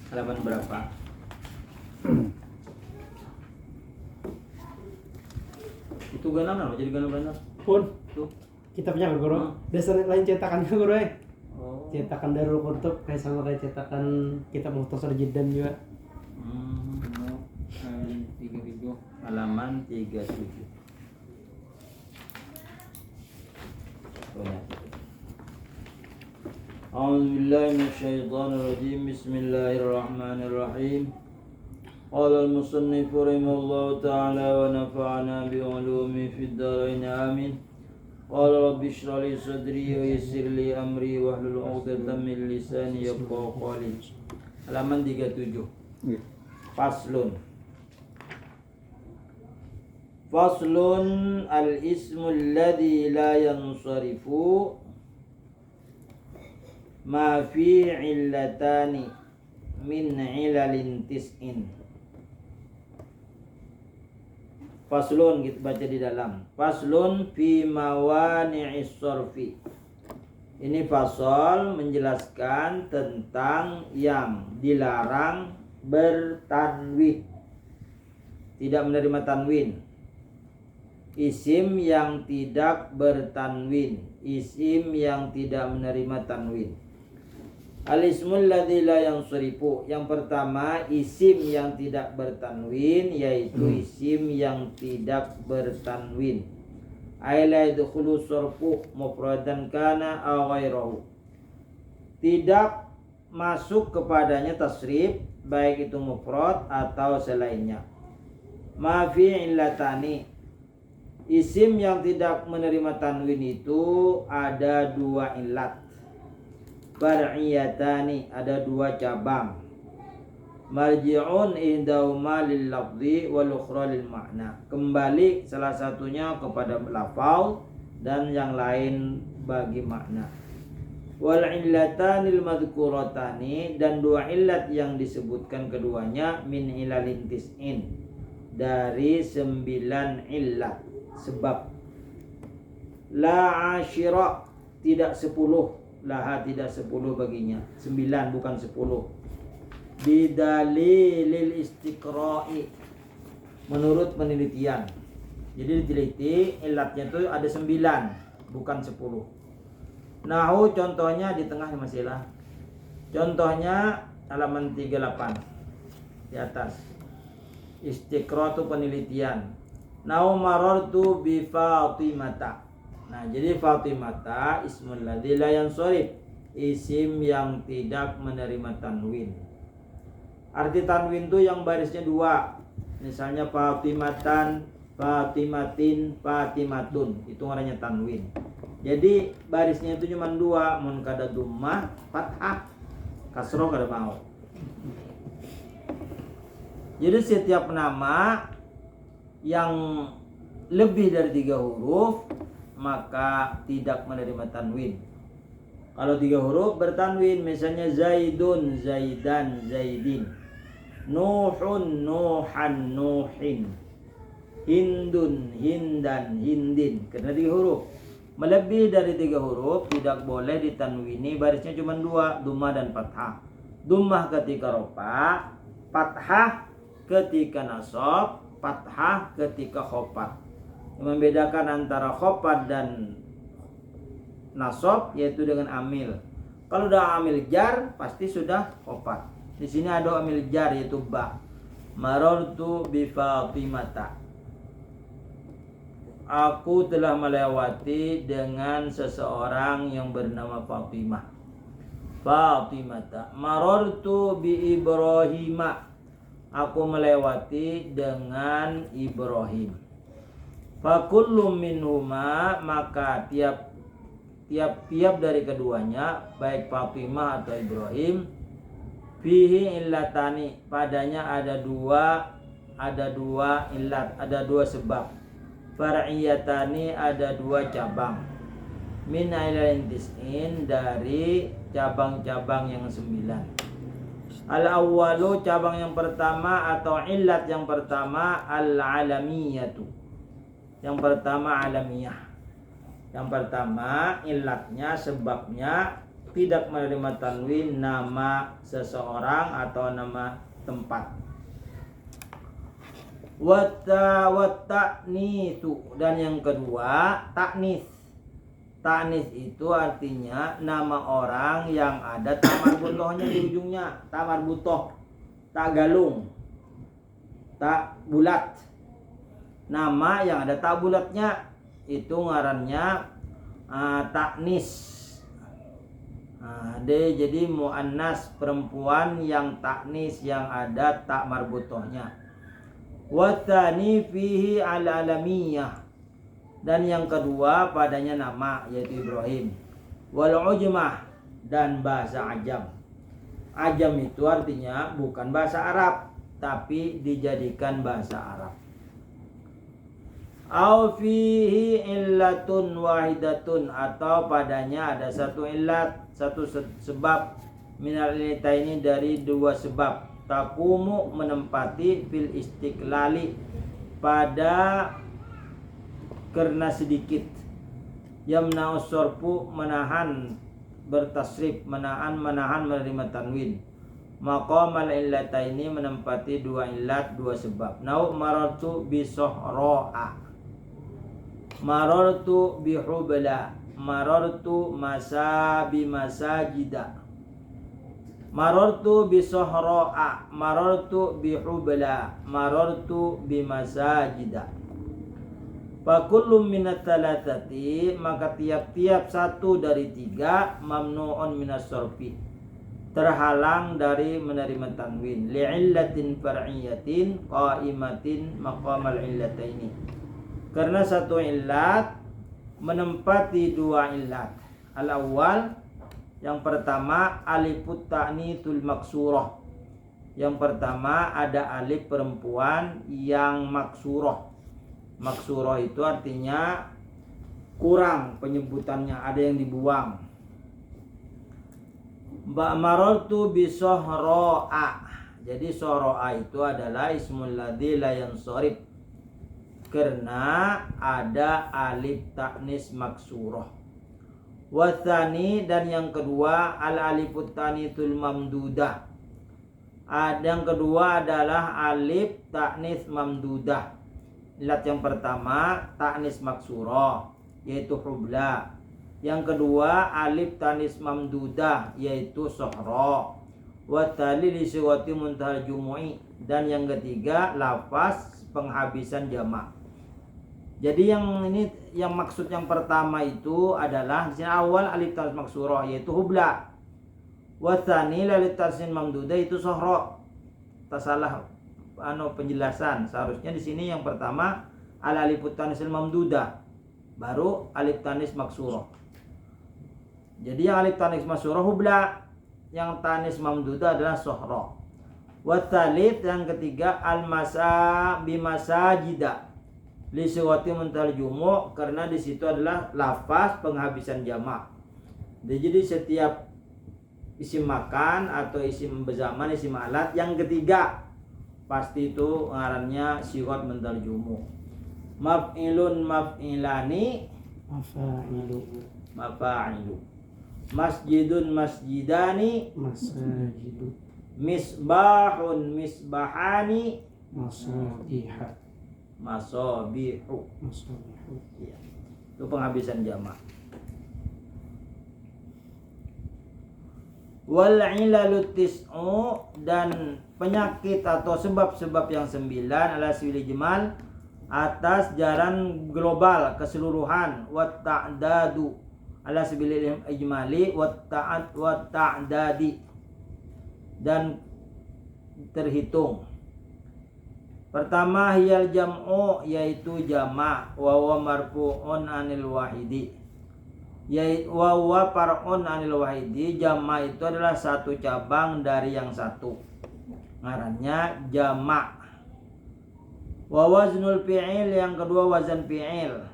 Halaman berapa? Itu ganangan, jadi ganang benar. Pun Tuh. kita punya guru. Dasar lain cetakannya guru Oh. Cetakan Darul Qutub kayak sama kayak cetakan kitab Mukhtasar Jiddan juga. Halaman 37. A'udzubillahi minasyaitonirrajim. Bismillahirrahmanirrahim. Qala al-musannif rahimahullahu ta'ala wa nafa'ana bi 'ulumi fid dharain amin. Qala rabbi shrah li sadri wa yassir li amri wahlul 'uqdatam min lisani yafqahu qawli. Halaman 37. Faslun. Faslun al-ismu alladhi la yansarifu ma fi illatani min ilalin tis'in. Faslun, kita baca di dalam. Faslun fi mawani'is sarfi. Ini fasal menjelaskan tentang yang dilarang bertanwin, tidak menerima tanwin. Isim yang tidak bertanwin, isim yang tidak menerima tanwin. Al-ismul ladzi la yansarifu. Yang pertama, isim yang tidak bertanwin, yaitu isim yang tidak bertanwin. Ay la yadkhulu sarfu mufradan kana aw ghairahu. Tidak masuk kepadanya tasrif, baik itu mufrad atau selainnya. Ma fi illatani. Isim yang tidak menerima tanwin itu ada dua illat. Far'iyatani, ada dua cabang. Marji'un ihdahuma lil lafzi wal ukhra lil ma'na. Kembali salah satunya kepada lafaz dan yang lain bagi makna. Wal illatanil madhkuratani, dan dua illat yang disebutkan keduanya min ilalin tis'in, dari 9 illat sebab. La asyira, tidak 10. Laha, tidak 10 baginya, 9 bukan 10. Bidalilil istiqra'i, menurut penelitian. Jadi diteliti ilatnya itu ada 9 bukan 10. Nahu, contohnya di tengah masih lah. Contohnya halaman 38 di atas. Istiqra itu penelitian. Nahu marartu bi Fatimata. Nah, jadi Fatimata ismul ladzi la yansarif, isim yang tidak menerima tanwin. Arti tanwin itu yang barisnya 2. Misalnya Fatimatan, Fatimatin, Fatimatun, itu namanya tanwin. Jadi barisnya itu cuma 2, mun kada dhammah, fathah, kasroh kada mau. Jadi setiap nama yang lebih dari 3 huruf maka tidak menerima tanwin. Kalau 3 huruf bertanwin, misalnya Zaidun, Zaidan, Zaidin, Nuhun, Nuhan, Nuhin, Hindun, Hindan, Hindin. Karena 3 huruf. Melebih dari 3 huruf tidak boleh ditanwini, barisnya cuma 2, dhammah dan fathah. Dhammah ketika rofa, fathah ketika nasab, fathah ketika khofat. Yang membedakan antara khofat dan nasab yaitu dengan amil. Kalau udah amil jar pasti sudah khofat. Di sini ada amil jar yaitu ba. Marartu bi Fatimata. Aku telah melewati dengan seseorang yang bernama Fatimah. Fatimata. Marartu bi Ibrahima. Aku melewati dengan Ibrahim. Fakullu minhuma, maka tiap dari keduanya, baik Fatimah atau Ibrahim, fihi illatani, padanya ada dua illat, ada 2 sebab. Far'iyatani, ada 2 cabang. Min ilalin tis'in, dari cabang-cabang yang 9. Al-awwalu, cabang yang pertama atau illat yang pertama, al-alamiyatu. Yang pertama alamiyah. Yang pertama illatnya, sebabnya tidak menerima tanwin nama seseorang atau nama tempat. Ta'nisu, dan yang kedua taknis. Taknis itu artinya nama orang yang ada ta marbutohnya di ujungnya, ta marbutoh, ta galung, ta bulat. Nama yang ada ta bulatnya itu ngarannya taknis. Jadi muannas, perempuan yang taknis yang ada ta marbutohnya. Watsani fihi al-alamiyah, dan yang kedua padanya nama yaitu Ibrahim. Wal ujmah, dan bahasa ajam. Ajam itu artinya bukan bahasa Arab tapi dijadikan bahasa Arab. Au fihi illatun wahidatun, atau padanya ada satu illat, satu sebab, minal illataini, dari dua sebab, takumu, menempati, fil istiqlali, pada karena sedikit, yamna'u sorfu, menahan bertasrif, menahan menerima tanwin, maqamal illataini, menempati dua illat, dua sebab. Nau marartu bi sohro'a, marartu bi hubla, marartu bi masajida, marartu bi sohro'a, marartu bi hubla, marartu bi masajida. Fakullum minat thalathati, maka tiap-tiap satu dari tiga, mamnu'un minas sorfi, terhalang dari menerima tanwin, li'illatin far'iyatin qa'imatin maqamal illataini, karena satu illat menempati dua illat. Al-awwal, yang pertama, alifut ta'nitsul maksurah. Yang pertama ada alif perempuan yang maksurah. Maksurah itu artinya kurang penyebutannya, ada yang dibuang. Marartu bi sohro'a, jadi sohro'a itu adalah ismul ladzi la yansharif, karena ada alif taknis maksurah. Watsani, dan yang kedua, al alifut tanitul mamdudah. Yang kedua adalah alif taknis mamdudah. Ilat yang pertama taknis maksurah yaitu hubla. Yang kedua alif tanis mamdudah yaitu sohra. Wa tali li siwati muntahal jumu'i, dan yang ketiga lafaz penghabisan jamak. Jadi yang ini, yang maksud yang pertama itu adalah di sini awal alif tanis maksurah yaitu hubla. Wa tsani alif tanis mamdudah itu sohra. Tak salah penjelasan, seharusnya di sini yang pertama al alifut tanisil mamdudah, baru alif tanis maksurah. Jadi yang alif tanis maksurah hubla, yang tanis mamdudah adalah sohra. Wa tsalits, yang ketiga al masa bi masajida li siwati muntal jumu', karena di situ adalah lafaz penghabisan jamak. Jadi setiap isim makan atau isim bezaman, isim alat, yang ketiga pasti itu ngarannya siwat mentarjumu. Maf'ilun maf'ilani, mafa'ilu. Masjidun masjidani, masajidu. Misbahun misbahani, Masabiha. masabihu. Ya. Itu penghabisan jamak. Wal ilalut tis'u, dan penyakit atau sebab-sebab yang 9 ala siwil ijmal, atas jalan global keseluruhan. Wat ta'dadu ala siwil ijmali, wat ta'dadi, dan terhitung. Pertama hiyal jam'u, yaitu jamak, wa huwa marfu'un anil wahidi, yaitu wa far'un anil wahidi. Jamak itu adalah satu cabang dari yang satu, ngarannya jamak. Wa waznul fi'il, yang kedua wazan fi'il.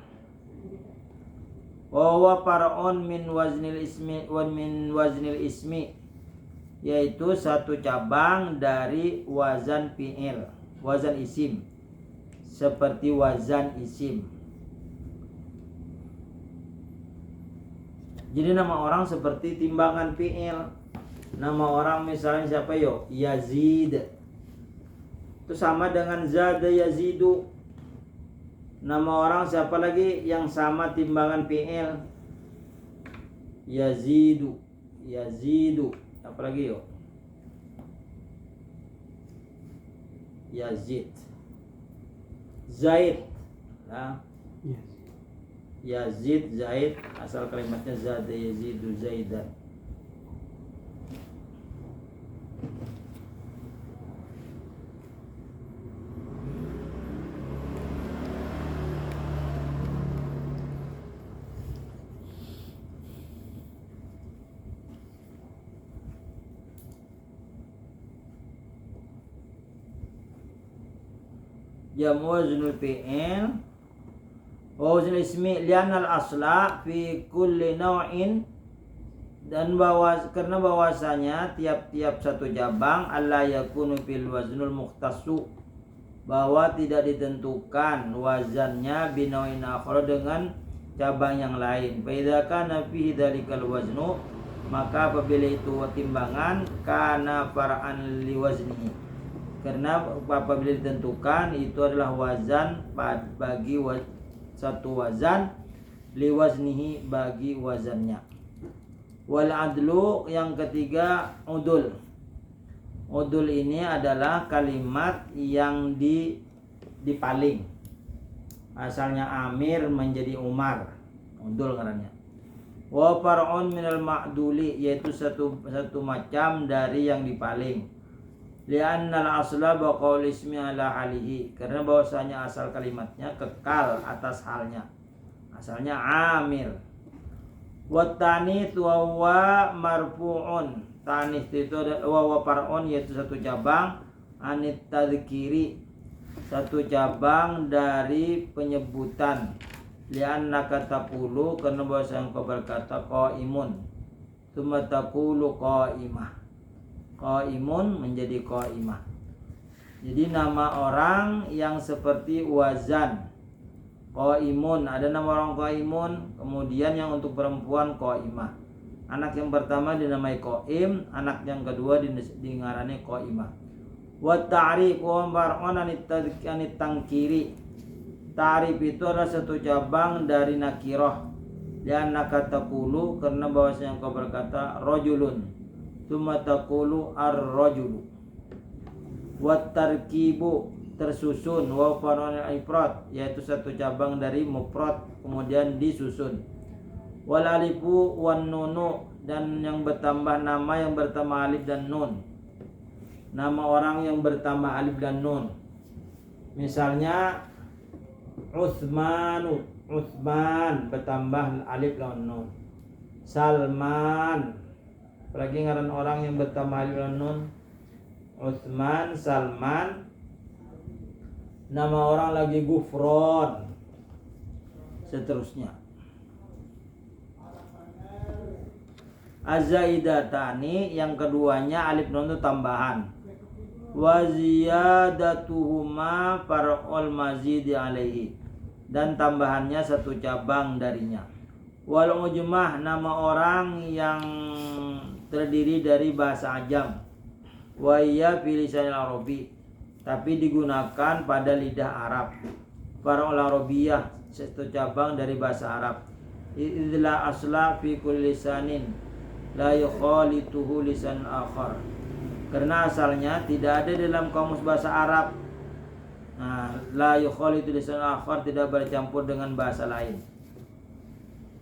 Wa huwa far'un min waznil ismi, wa min waznil ismi, yaitu satu cabang dari wazan fi'il, wazan isim, seperti wazan isim. Jadi nama orang seperti timbangan fi'il. Nama orang misalnya siapa yo? Yazid. Itu sama dengan zada yazidu. Nama orang siapa lagi yang sama timbangan fi'il? Yazidu. Yazidu. Apa lagi yo? Yazid. Zaid. Nah, Yes. Yazid, Zaid, asal kalimatnya zada yazidu zaidan. Jamu waznul fi'il wa waznul ismi li'anna al-asla fi kulli naw'in, dan karena bahwasanya tiap-tiap satu cabang alla yakunu fil waznul mukhtassu, bahwa tidak ditentukan wazannya binawin akhar dengan cabang yang lain. Fa idza kana fihi dzalikal waznu, maka apabila itu timbangan kana far'an li waznihi, karena apabila ditentukan itu adalah wazan bagi satu wazan, liwaznihi bagi wazannya. Wal adlu yang ketiga udul. Udul ini adalah kalimat yang dipaling. Asalnya Amir menjadi Umar. Udul ngarannya. Wa far'un minal ma'duli, yaitu satu macam dari yang dipaling. Li'annal asla baqaul ismi ala halihi, karena bahwasanya asal kalimatnya kekal atas halnya. Asalnya Amir. Wa tanits wa huwa marfu'un. Tanits itu wa far'un, yaitu satu cabang, anit tadzkiri, satu cabang dari penyebutan. Li'annaka taqulu, karena bahwasanya engkau berkata qaimun, tsumma taqulu qaimah. Qaimun menjadi qaimah. Jadi nama orang yang seperti wazan qaimun, ada nama orang qaimun, kemudian yang untuk perempuan qaimah. Anak yang pertama dinamai qaim, anak yang kedua dingarani qaimah. Wa ta'rif wa mar'un anit tangkiri. Ta'rif itu adalah satu cabang dari nakirah. Li'annaka taqulu, karena bahwasanya engkau berkata rajulun, tsumma taqulu ar-rajulu. Wat tarkibu, tersusun, wa far'un al-ifrad, yaitu satu cabang dari mufrad kemudian disusun. Wal alifu wan nunu, dan yang bertambah nama yang bertambah alif dan nun. Nama orang yang bertambah alif dan nun. Misalnya Utsmanu, Utsman bertambah alif dan nun. Salman, apalagi ngaran orang yang bertambah alif dan nun. Utsman, Salman. Nama orang lagi Gufron, seterusnya. Az-zaidatani, yang keduanya alif nun itu tambahan. Wa ziyadatuhuma far'ul mazidi alaihi, dan tambahannya satu cabang darinya. Wal ujmah, nama orang yang terdiri dari bahasa ajam. Wa iya fi lisanil arabi, tapi digunakan pada lidah Arab. Far'ul arabiyah, satu cabang dari bahasa Arab. Idla asla fi kulli lisanin la yukhalituhu lisan akhar, karena asalnya tidak ada dalam kamus bahasa Arab. Nah, la yukhalitu lisan akhar, tidak bercampur dengan bahasa lain,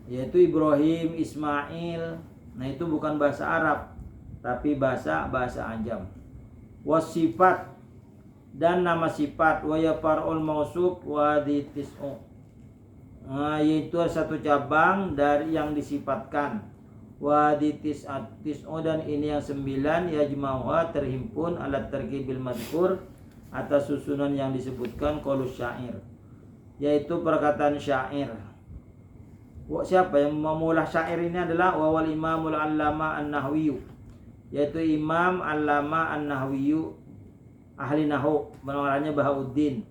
yaitu Ibrahim, Ismail. Nah, itu bukan bahasa Arab tapi bahasa ajam. Wasifat, dan nama sifat. Wa yafarul mausuf wa ditis'u, yaitu satu cabang dari yang disifatkan. Wa tis'u, dan ini yang 9, yajma'uha, terhimpun, alat terkibil madhkur, atas susunan yang disebutkan, qaulus syair, yaitu perkataan syair. Siapa yang memulai syair ini adalah wal imamul allama an-nahwiyu, yaitu Imam Allama an-Nahwiyu, ahli nahwu, namanya Bahauddin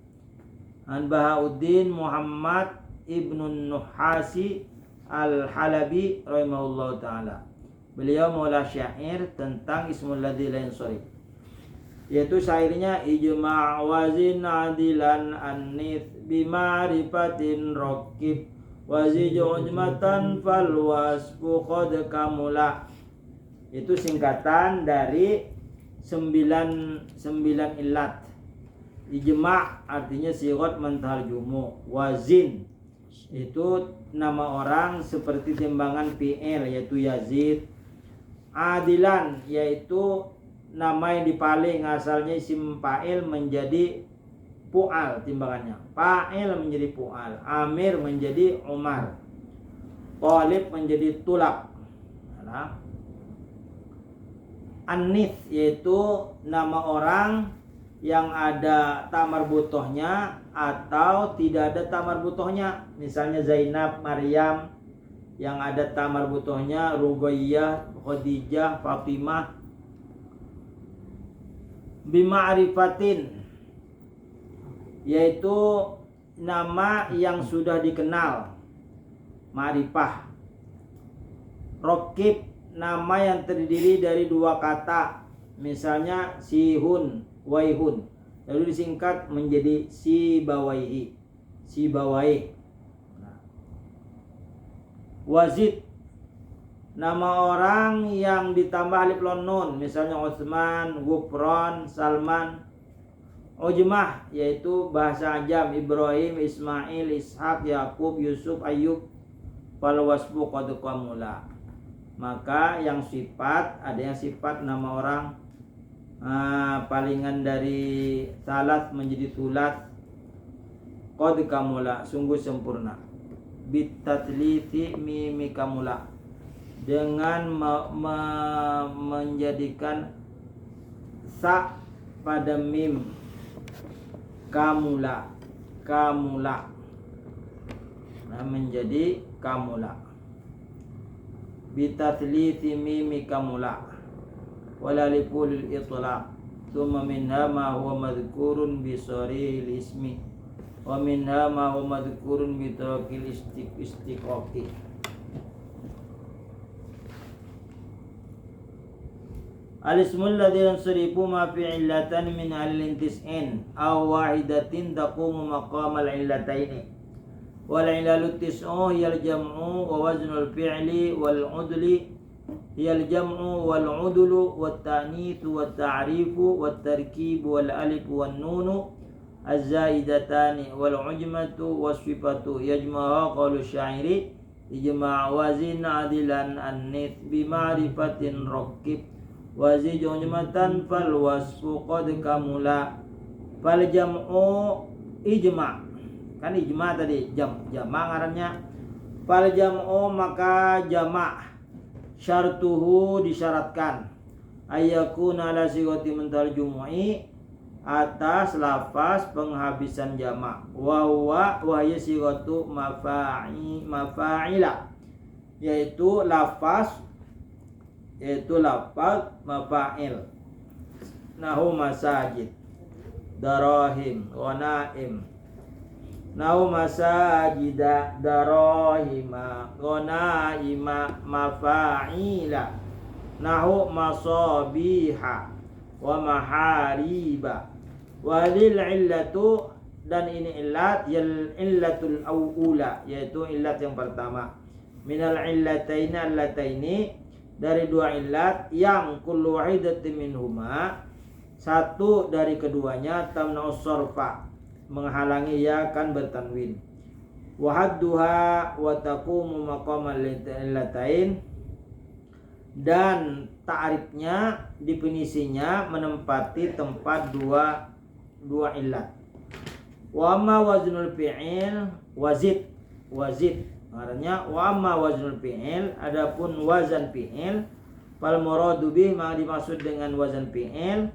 Muhammad ibnun Nuhasi Al-Halabi rahimahullah ta'ala. Beliau maula syair tentang ismul ladzi la yansarif, yaitu syairnya ijma' wazin adilan anith bima'rifatin raqib wazij ujmatan fal wasfu qad kamula. Itu singkatan dari 9 illat. Ijma' artinya sigot mentarjumu. Wazin itu nama orang seperti timbangan fi'il yaitu Yazid. Adilan yaitu nama yang dipaling, asalnya isim fa'il menjadi pu'al timbangannya. Fa'il menjadi pu'al. Amir menjadi Umar. Talib menjadi tulab. Nah, Anith yaitu nama orang yang ada tamar butohnya atau tidak ada tamar butohnya. Misalnya Zainab, Maryam, yang ada tamar butohnya Ruqayyah, Khadijah, Fatimah. Bima'rifatin yaitu nama yang sudah dikenal, ma'rifah. Raqib nama yang terdiri dari 2 kata, misalnya Sihun, Waihun, lalu disingkat menjadi Sibawaihi, Sibawai. Wazid nama orang yang ditambah alif lam nun, misalnya Utsman, Gufron, Salman. Ujmah yaitu bahasa Ajam, Ibrahim, Ismail, Ishak, Yakub, Yusuf, Ayub. Fal wasfu qad kamula. Maka yang sifat, ada yang sifat nama orang palingan dari salat menjadi sulat, qad kamula, sungguh sempurna. Bitatliti mimi kamula, dengan menjadikan sa pada mim, kamula, kamula, nah, menjadi kamula. Bitatliti mimi kamula wala lipulil itlaq. Thumma minha ma huwa madhkurun bi sarihil ismi wa minha ma huwa madhkurun bi tarakil istiqaqi. Al-ismul ladzi yansarifu ma fi illatan min al-tis'in aw wahidatin taqumu maqamal illataini. Wal ilalu tis'u hiyal jam'u wa waznul fi'li wal udli hiyal jam'u wal udlu wat ta'nitsu wat ta'rifu wat tarkibu wal alif wan nunu az-zaidatani wal ujmatu was sifatu yajma'u qalu syairi ijma' wazin adilan annith bi ma'rifatin raqib wazij ujmatan fal wasfu qad kamula. Fal jam'u ijma', kan ijma' tadi jama' ngarannya. Fal jam'u maka jama' syartuhu disyaratkan ayyakuna ala sigati mental jumu'i, atas lafaz penghabisan jama'. Wa huwa wa hiya sigatu mafa'ila, yaitu lafaz mafa'il. Nahu masajid, darahim, ghanaim. Nahu masajida, darahima, ghanaima, mafa'ila. Nahu masabiha wa mahariba. Walil illatu, dan ini illat, yal illatul awula, yaitu illat yang pertama. Minal illataini allataini, dari 2 illat yang kullu wahidatin minhuma, satu dari keduanya tamna'us sarfa, menghalangi ya kan bertanwin. Wa hadduha wa taqumu maqamal illatain, dan ta'rifnya, definisinya menempati tempat dua illat. Wa amma waznul fi'il wazid artinya wa amma waznul fi'il, adapun wazan fi'il, fal muradu bih, maka dimaksud dengan wazan fi'il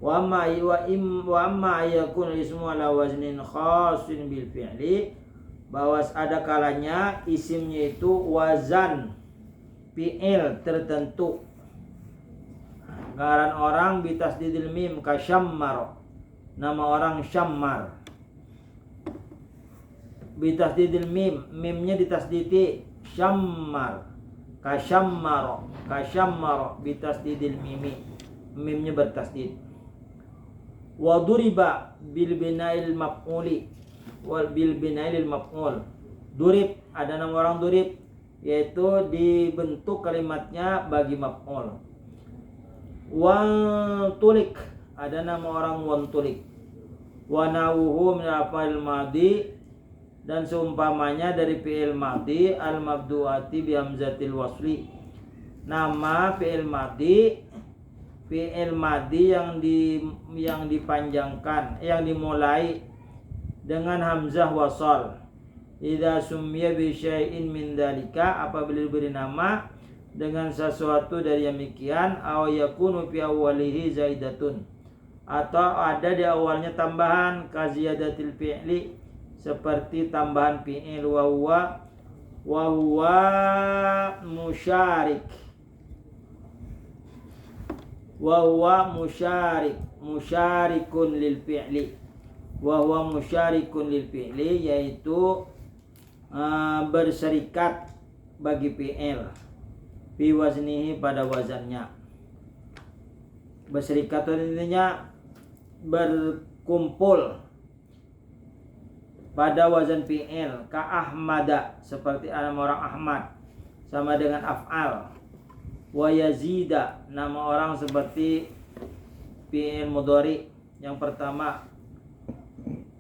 wa amma yakun ismu ala waznin khasin bil fi'li, bahwa ada kalanya isimnya itu wazan fi'il tertentu. Ngaran orang bitasdidil mim ka syammar, nama orang Syammar. Bitasdidil mim, mimnya ditasdidi, syammar, kasyammaro bitasdidil mimi, mimnya bertasdid. Wa duriba bil binail maf'uli wal bil binail maf'ul. Durib, ada nama orang durib, yaitu dibentuk kalimatnya bagi maf'ul. Wantulik, ada nama orang wantulik. Wa nawuhu min al madi, dan seumpamanya dari fi'il madi al mabduati bi hamzatil wasli. Nama fi'il madi yang dipanjangkan, yang dimulai dengan hamzah wasal. Idza summiya bi syai'in min dzalika, apabila diberi nama dengan sesuatu dari yang demikian, aw yakunu fi awwalihi zaidatun, atau ada di awalnya tambahan, kaziyadatil fi'li, seperti tambahan fi'il, wa huwa musyarik, wa huwa musyarikun lil fi'li, wa huwa musyarikun lil fi'li, yaitu berserikat bagi fi'il, fi waznihi, pada wazannya. Berserikat itu intinya berkumpul pada wazan fi'il. Ka ahmada, seperti nama orang Ahmad, sama dengan af'al. Wa yazida, nama orang seperti fi'il mudhari yang pertama.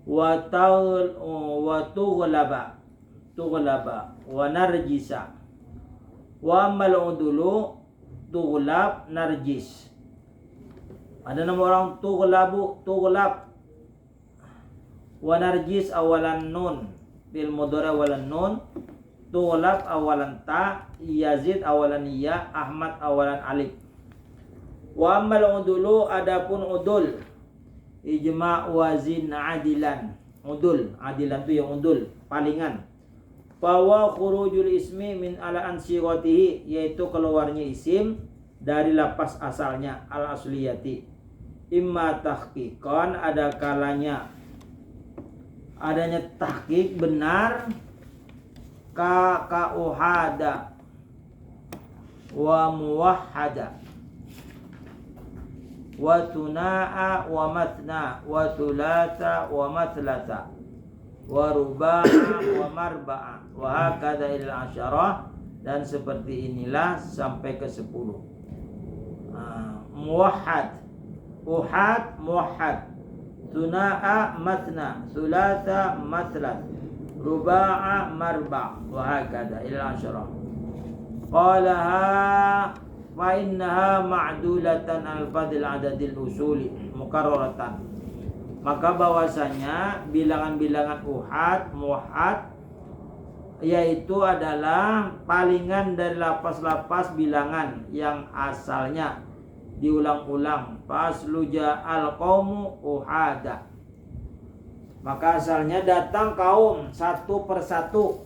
Wa tughlaba wa narjisa. Wa amal udulu tughlab narjis. Ada nama orang tughlab wa narjis awalan nun, bil mudhari awalan nun, tughlab awalan ta, yazid awalan ya, ahmad awalan alif. Wa amal udulu, adapun udul, ijma' wazin adilan. Udul, adilan itu yang udul, palingan. Bahwa khurujul ismi min ala ansighatihi, yaitu keluarnya isim dari lapas asalnya, al asliyati. Imma tahqiqan, ada kalanya adanya tahqiq benar, ka uhada wa muwahhada wa tunaa wa matna wa thulatha wa mathlata wa ruba'a wa marba'a wa hakadha ila asyarah, dan seperti inilah sampai ke 10. Muwahhad, uhad, muwahhad, tunaa, matna, thulatha, mathlat, ruba'a, marba', wa hakadha ila asyarah. Qalaha fa innaha ma'dulatan al-fadil adadil usuli mukarraratan. Maka bahwasanya bilangan-bilangan uhad, muwahhad, yaitu adalah palingan dari lapas-lapas bilangan yang asalnya diulang-ulang. Fasluja al-qaumu uhada, maka asalnya datang kaum satu persatu.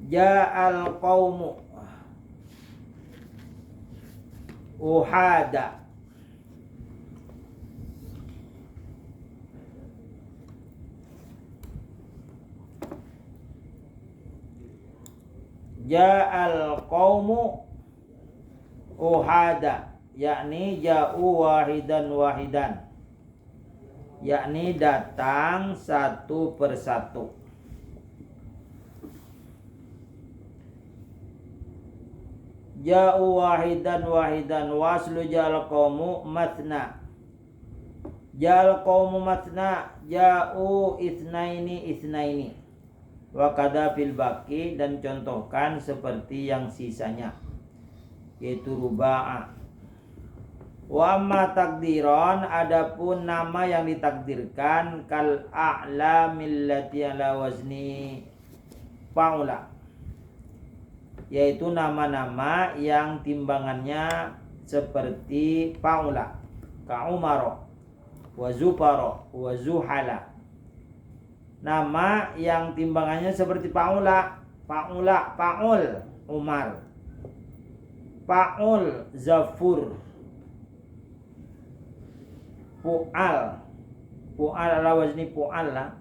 Ja'al qaumu uhada, ja'al qaumu uhada, yakni ja'u wahidan, yakni datang satu persatu. Ja'u wahidan waslu ja'al qaumu matna, ja'al qaumu matna, ja'u itsnaini wa kadha fil baqi, dan contohkan seperti yang sisanya, yaitu ruba'a. Wa amma takdiron, adapun nama yang ditakdirkan, kal a'lamil lati ala wazni fa'ula, yaitu nama-nama yang timbangannya seperti fa'ula, ka umaro wa zufaro wa zuhala. Nama yang timbangannya seperti fa'ula, fa'ul Umar, fa'ul Zafur, fu'al ala wazni fu'al lah.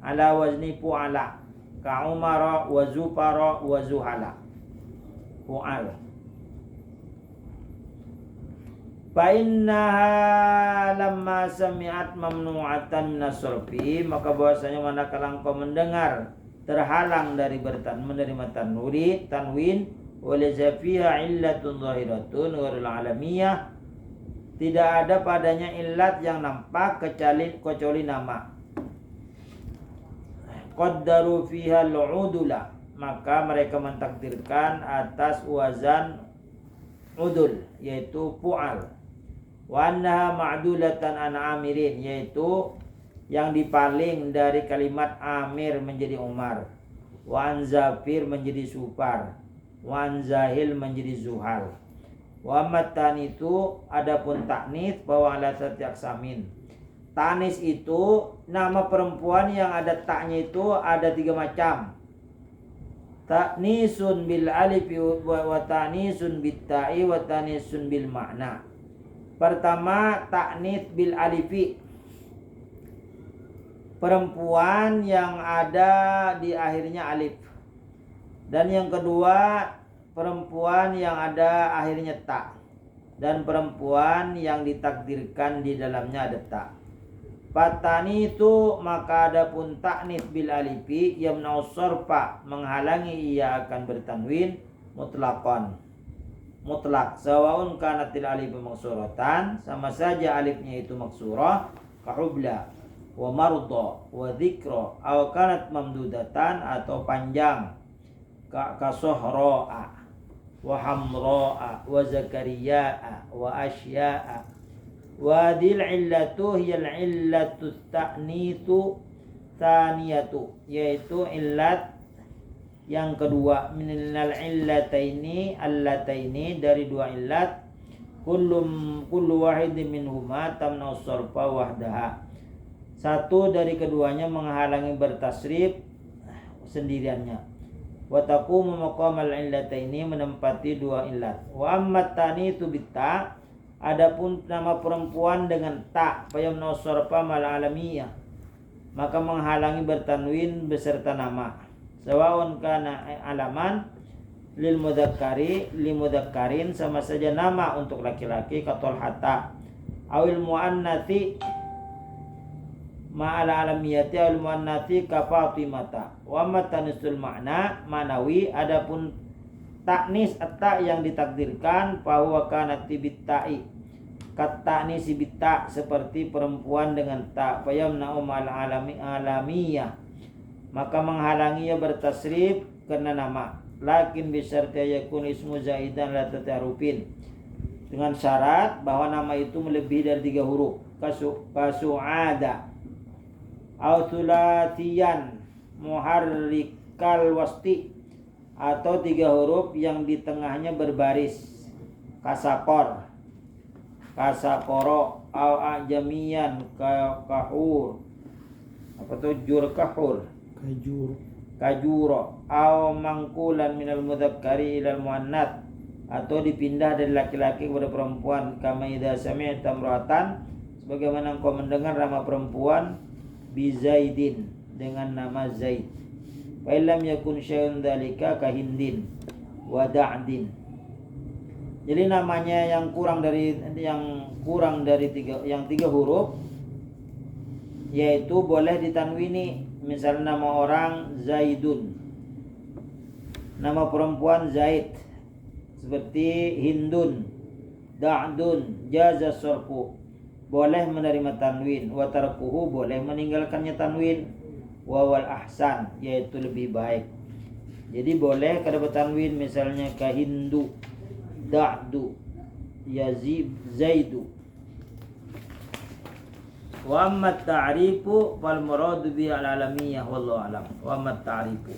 ala wazni fu'ala ka umara wa zufara wa zuhala. Fu'al. Fa innaha lamma sami'at mamnu'atan minasarfi, maka bahwasanya manakala engkau mendengar terhalang dari menerima tanwin oleh zafiha illatun zahiratun ghairul alamiyah, tidak ada padanya illat yang nampak kecuali nama. Qaddaru fiha al-udula, maka mereka mentakdirkan atas wazan udul yaitu fu'al. Wa annaha ma'dulatan an amirin, yaitu yang dipaling dari kalimat amir menjadi umar, wa an zafir menjadi sufar, wa an zahil menjadi zuhal. Wa matan itu adapun taknis bahwa ala setiap samin. Tanis itu nama perempuan yang ada taknya itu ada 3 macam. Ta'nisun bil alif wa ta'nisun bit ta'i wa ta'nisun bil makna. Pertama, ta'nis bil alifi, perempuan yang ada di akhirnya alif. Dan yang kedua, perempuan yang ada akhirnya ta, dan perempuan yang ditakdirkan di dalamnya ada ta. Fatani itu maka adapun ta'nis bil alifi yamna'u sarfa, menghalangi ia akan bertanwin mutlaqan, mutlak. Sawaun kanatil alif maksuratan, sama saja alifnya itu maksurah, kahubla wa marda wa dzikra, aw kanat mamdudatan atau panjang, ka sohro'a wa hamro'a wa zakariya'a wa asya'a. Wa dil illatu hiyal illatu ta'nitu thaniyatu, yaitu illat yang kedua, minal illataini allataini, dari 2 illat, kullu wahidin minhuma tamna'u sarfa wahdaha, satu dari keduanya menghalangi bertasrif sendiriannya. Wa taqumu maqamal illataini, menempati 2 illat. Wa ammat tanitu bitta, adapun nama perempuan dengan ta, fayamna'u sarfa mal alamiyah, maka menghalangi bertanwin beserta nama. Sawaun kana alaman lil mudzakkari sama saja nama untuk laki-laki, katol hatta awil muannati ma'al alamiyati awil muannati ka fatimata. Wa matanisul makna manawi, adapun taknis atta yang ditakdirkan, bahwa kana tibitai katani sibita, seperti perempuan dengan ta, fayamna'u mal alamiyah, maka menghalangi ia bertasrif karena nama. Lakin bisyarti yakun ismu zaidan la tatarufin, dengan syarat bahwa nama itu melebihi dari 3 huruf. Kasu'ada au sulatiyan muharrikal wasti, atau 3 huruf yang di tengahnya berbaris. Kasakor, kasakoro, au ajamiyan kahur, apa tuh jurkahur, kajuro, au mangkulan minal mudzakkari ilal muannats, atau dipindah dari laki-laki kepada perempuan. Kama idza sami'ta imra'atan, sebagaimana engkau mendengar nama perempuan, bi Zaidin, dengan nama Zaid. Fa illam yakun syai'un dzalika ka Hindin wa Da'din. Jadi namanya yang kurang dari 3 huruf, yaitu boleh ditanwini. Misalnya nama orang Zaidun, nama perempuan Zaid, seperti Hindun, Da'dun, jaza sarfu, boleh menerima tanwin. Wa tarkuhu, boleh meninggalkannya tanwin. Wa wal ahsan, yaitu lebih baik. Jadi boleh kada bertanwin, misalnya ka Hindu, Da'du, Yazid, Zaidu. Wa amma ta'rifu fal muradu bi al-alamiyah wallahu alam. Wa amma ta'rifu,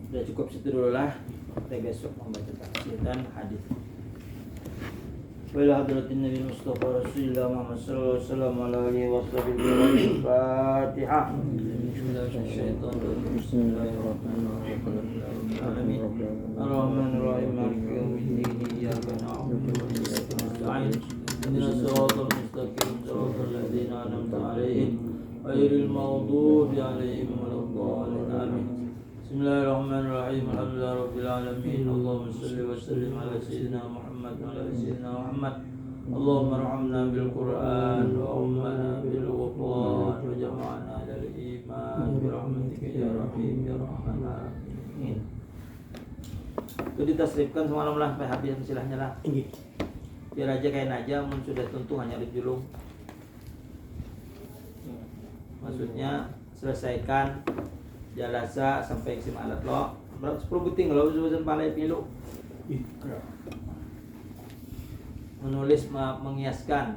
sudah cukup situ dulu lah. Kita besok membaca tafsir dan hadis. وإلى حضرة النبي المصطفى رسول الله محمد صلى الله عليه وسلم وعلى آله وصحبه وسلم. الفاتحة. بسم الله الرحمن الرحيم. الرحمن الرحيم مالك يوم الدين إياك نعبد وإياك نستعين اهدنا الصراط المستقيم صراط الذين أنعمت عليهم غير المغضوب عليهم ولا الضالين آمين. بسم الله الرحمن الرحيم. الحمد لله رب العالمين. اللهم صل وسلم على سيدنا محمد وعلى آل سيدنا محمد. اللهم ارحمنا بالقرآن وأمنا بالغفران وجمعنا على الإيمان برحمتك يا رحيم يا رحمن الرحيم. Itu ditasrifkan semalam lah, habis silahnya lah. Biar aja kain aja, mun sudah tentu hanya dijulung. Maksudnya selesaikan jalasa sampai eksim alat lo. Berapa 10 buting lo urusan palai pilu. Menulis mengiaskan